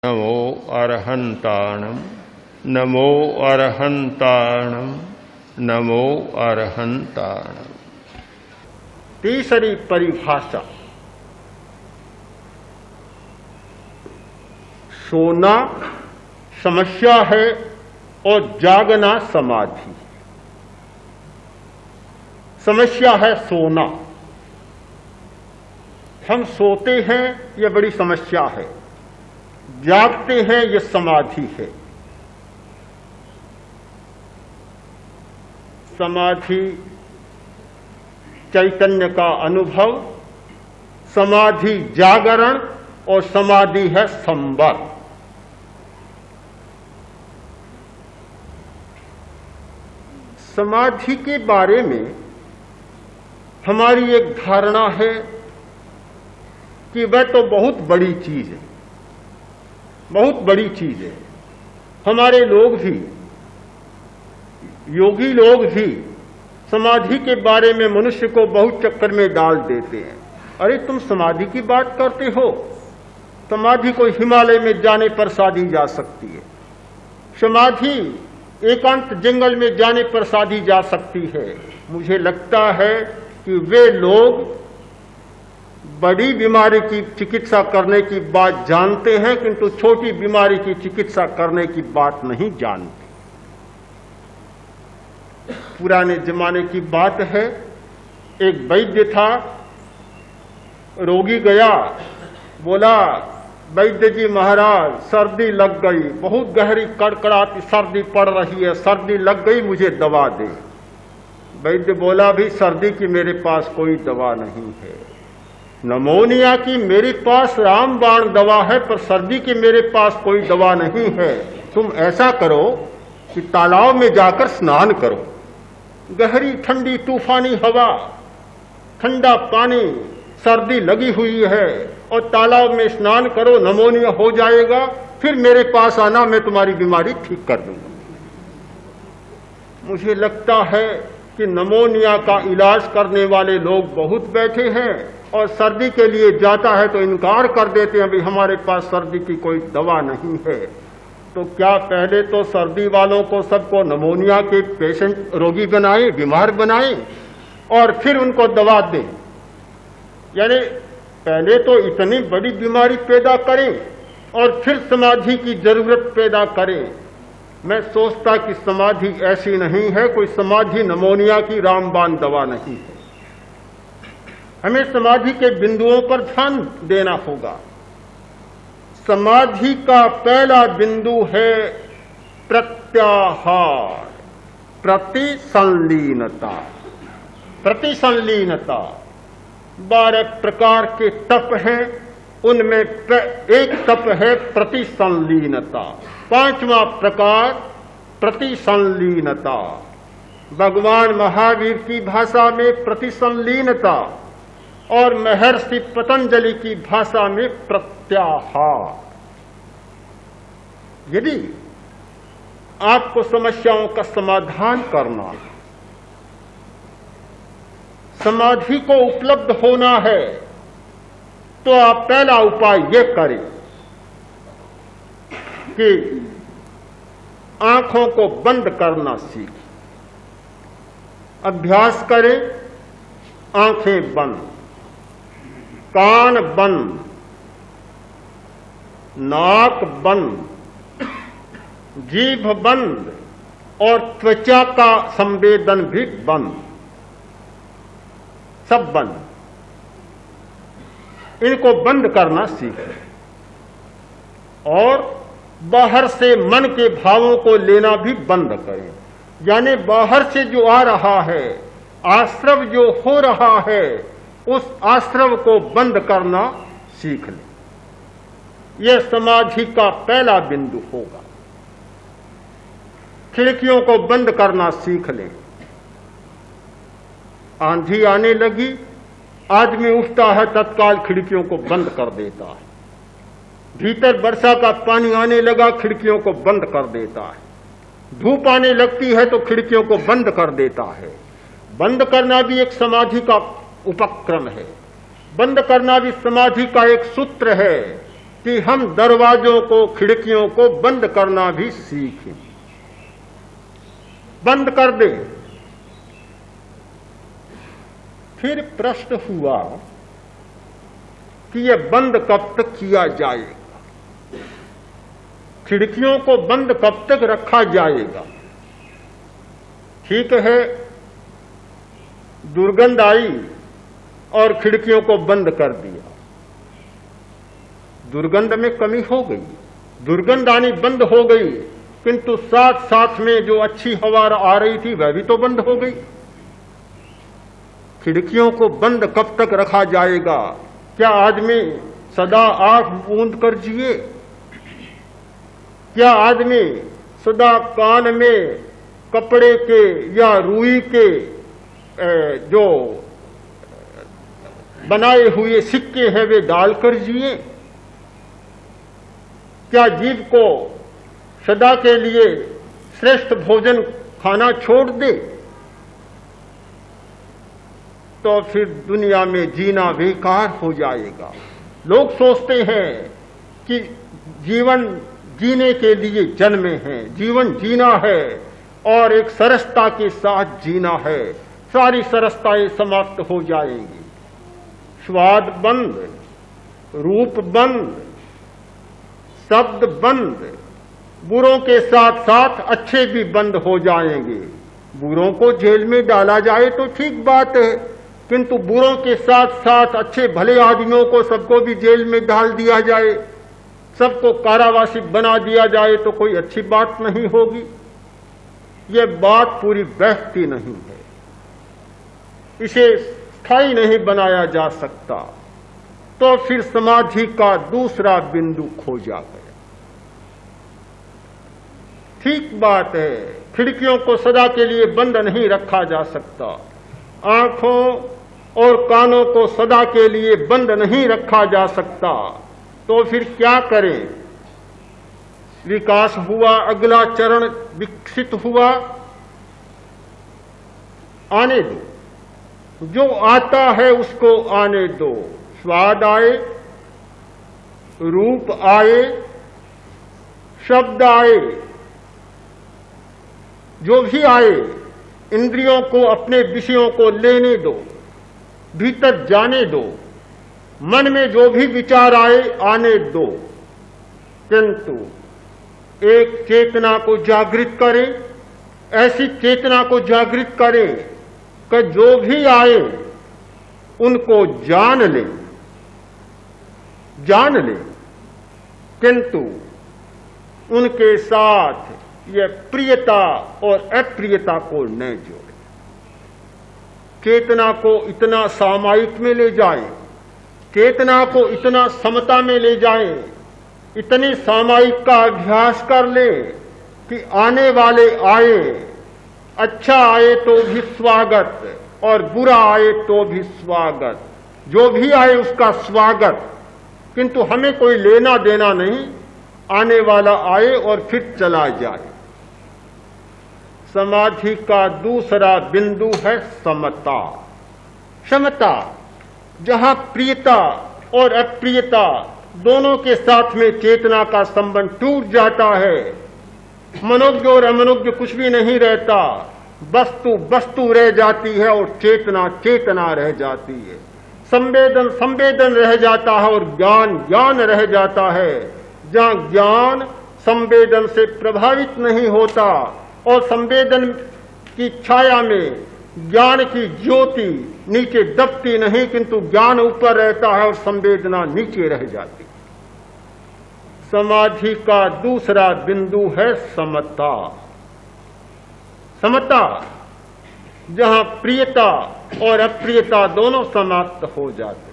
नमो अरहंताणम, नमो अरहंताणम, नमो अरहंताणम। तीसरी परिभाषा, सोना समस्या है और जागना समाधि। समस्या है सोना, हम सोते हैं यह बड़ी समस्या है, जागते हैं यह समाधि है। समाधि चैतन्य का अनुभव, समाधि जागरण और समाधि है संवर। समाधि के बारे में हमारी एक धारणा है कि वह तो बहुत बड़ी चीज है, बहुत बड़ी चीज है। हमारे लोग भी, योगी लोग भी समाधि के बारे में मनुष्य को बहुत चक्कर में डाल देते हैं। अरे तुम समाधि की बात करते हो, समाधि को हिमालय में जाने पर साधी जा सकती है, समाधि एकांत जंगल में जाने पर साधी जा सकती है। मुझे लगता है कि वे लोग बड़ी बीमारी की चिकित्सा करने की बात जानते हैं, किंतु छोटी बीमारी की चिकित्सा करने की बात नहीं जानते। पुराने जमाने की बात है, एक वैद्य था, रोगी गया, बोला वैद्य जी महाराज सर्दी लग गई, बहुत गहरी कड़कड़ाती सर्दी पड़ रही है, सर्दी लग गई, मुझे दवा दे। वैद्य बोला भी सर्दी की मेरे पास कोई दवा नहीं है, नमोनिया की मेरे पास रामबाण दवा है, पर सर्दी की मेरे पास कोई दवा नहीं है। तुम ऐसा करो कि तालाब में जाकर स्नान करो, गहरी ठंडी तूफानी हवा, ठंडा पानी, सर्दी लगी हुई है, और तालाब में स्नान करो, नमोनिया हो जाएगा, फिर मेरे पास आना, मैं तुम्हारी बीमारी ठीक कर दूंगा। मुझे लगता है कि नमोनिया का इलाज करने वाले लोग बहुत बैठे हैं, और सर्दी के लिए जाता है तो इनकार कर देते हैं, भाई हमारे पास सर्दी की कोई दवा नहीं है। तो क्या पहले तो सर्दी वालों को सबको नमोनिया के पेशेंट, रोगी बनाएं, बीमार बनाएं, और फिर उनको दवा दें? यानी पहले तो इतनी बड़ी बीमारी पैदा करें और फिर समाधि की जरूरत पैदा करें। मैं सोचता कि समाधि ऐसी नहीं है, कोई समाधि नमोनिया की रामबाण दवा नहीं है। हमें समाधि के बिंदुओं पर ध्यान देना होगा। समाधि का पहला बिंदु है प्रत्याहार, प्रतिसंलीनता। प्रतिसंलीनता 12 प्रकार के तप हैं, उनमें एक तप है प्रतिसंलीनता। 5वां प्रकार प्रतिसंलीनता। भगवान महावीर की भाषा में प्रतिसंलीनता और महर्षि पतंजलि की भाषा में प्रत्याहार। यदि आपको समस्याओं का समाधान करना, समाधि को उपलब्ध होना है, तो आप पहला उपाय यह करें कि आंखों को बंद करना सीखें। अभ्यास करें, आंखें बंद, कान बंद, नाक बंद, जीभ बंद और त्वचा का संवेदन भी बंद, सब बंद। इनको बंद करना सीखें और बाहर से मन के भावों को लेना भी बंद करें। यानी बाहर से जो आ रहा है, आश्रव जो हो रहा है, उस आश्रव को बंद करना सीख लें। यह समाधि का पहला बिंदु होगा। खिड़कियों को बंद करना सीख लें। आंधी आने लगी, आदमी उठता है, तत्काल खिड़कियों को बंद कर देता है। भीतर वर्षा का पानी आने लगा, खिड़कियों को बंद कर देता है। धूप आने लगती है तो खिड़कियों को बंद कर देता है। बंद करना भी एक समाधि का उपक्रम है। बंद करना भी समाधि का एक सूत्र है। कि हम दरवाजों को, खिड़कियों को बंद करना भी सीखें। बंद कर दें। फिर प्रश्न हुआ कि यह बंद कब तक किया जाएगा, खिड़कियों को बंद कब तक रखा जाएगा। ठीक है, दुर्गंध आई और खिड़कियों को बंद कर दिया, दुर्गंध में कमी हो गई, दुर्गंध आनी बंद हो गई, किंतु साथ साथ में जो अच्छी हवा आ रही थी वह भी तो बंद हो गई। खिड़कियों को बंद कब तक रखा जाएगा? क्या आदमी सदा आंख मूंद कर जिए? क्या आदमी सदा कान में कपड़े के या रुई के जो बनाए हुए सिक्के हैं वे डालकर जिए? क्या जीव को सदा के लिए श्रेष्ठ भोजन खाना छोड़ दे? तो फिर दुनिया में जीना बेकार हो जाएगा। लोग सोचते हैं कि जीवन जीने के लिए जन्मे हैं, जीवन जीना है और एक सरसता के साथ जीना है। सारी सरसताएं समाप्त हो जाएंगी। स्वाद बंद, रूप बंद, शब्द बंद, बुरों के साथ साथ अच्छे भी बंद हो जाएंगे। बुरों को जेल में डाला जाए तो ठीक बात है, किंतु बुरों के साथ साथ अच्छे भले आदमियों को सबको भी जेल में डाल दिया जाए, सबको कारावासी बना दिया जाए तो कोई अच्छी बात नहीं होगी। यह बात पूरी बैठती नहीं है, इसे स्थायी नहीं बनाया जा सकता। तो फिर समाधि का दूसरा बिंदु खोजा गया। ठीक बात है, खिड़कियों को सदा के लिए बंद नहीं रखा जा सकता, आंखों और कानों को सदा के लिए बंद नहीं रखा जा सकता। तो फिर क्या करें? विकास हुआ, अगला चरण विकसित हुआ, आने दो, जो आता है उसको आने दो। स्वाद आए, रूप आए, शब्द आए, जो भी आए, इंद्रियों को अपने विषयों को लेने दो, भीतर जाने दो, मन में जो भी विचार आए आने दो, किंतु एक चेतना को जागृत करें, ऐसी चेतना को जागृत करें कि जो भी आए उनको जान ले, जान ले, किंतु उनके साथ यह प्रियता और अप्रियता को न जोड़े। चेतना को इतना सामायिक में ले जाएं, चेतना को इतना समता में ले जाएं, इतनी सामायिक का अभ्यास कर ले कि आने वाले आए, अच्छा आए तो भी स्वागत और बुरा आए तो भी स्वागत, जो भी आए उसका स्वागत, किंतु हमें कोई लेना देना नहीं, आने वाला आए और फिर चला जाए। समाधि का दूसरा बिंदु है समता। समता, जहां प्रियता और अप्रियता दोनों के साथ में चेतना का संबंध टूट जाता है, मनोज्ञ और अमनोज्ञ कुछ भी नहीं रहता, वस्तु वस्तु रह जाती है और चेतना चेतना रह जाती है, संवेदन संवेदन रह जाता है और ज्ञान ज्ञान रह जाता है। जहां ज्ञान संवेदन से प्रभावित नहीं होता और संवेदन की छाया में ज्ञान की ज्योति नीचे दबती नहीं, किंतु ज्ञान ऊपर रहता है और संवेदना नीचे रह जाती। समाधि का दूसरा बिंदु है समता। समता, जहां प्रियता और अप्रियता दोनों समाप्त हो जाती।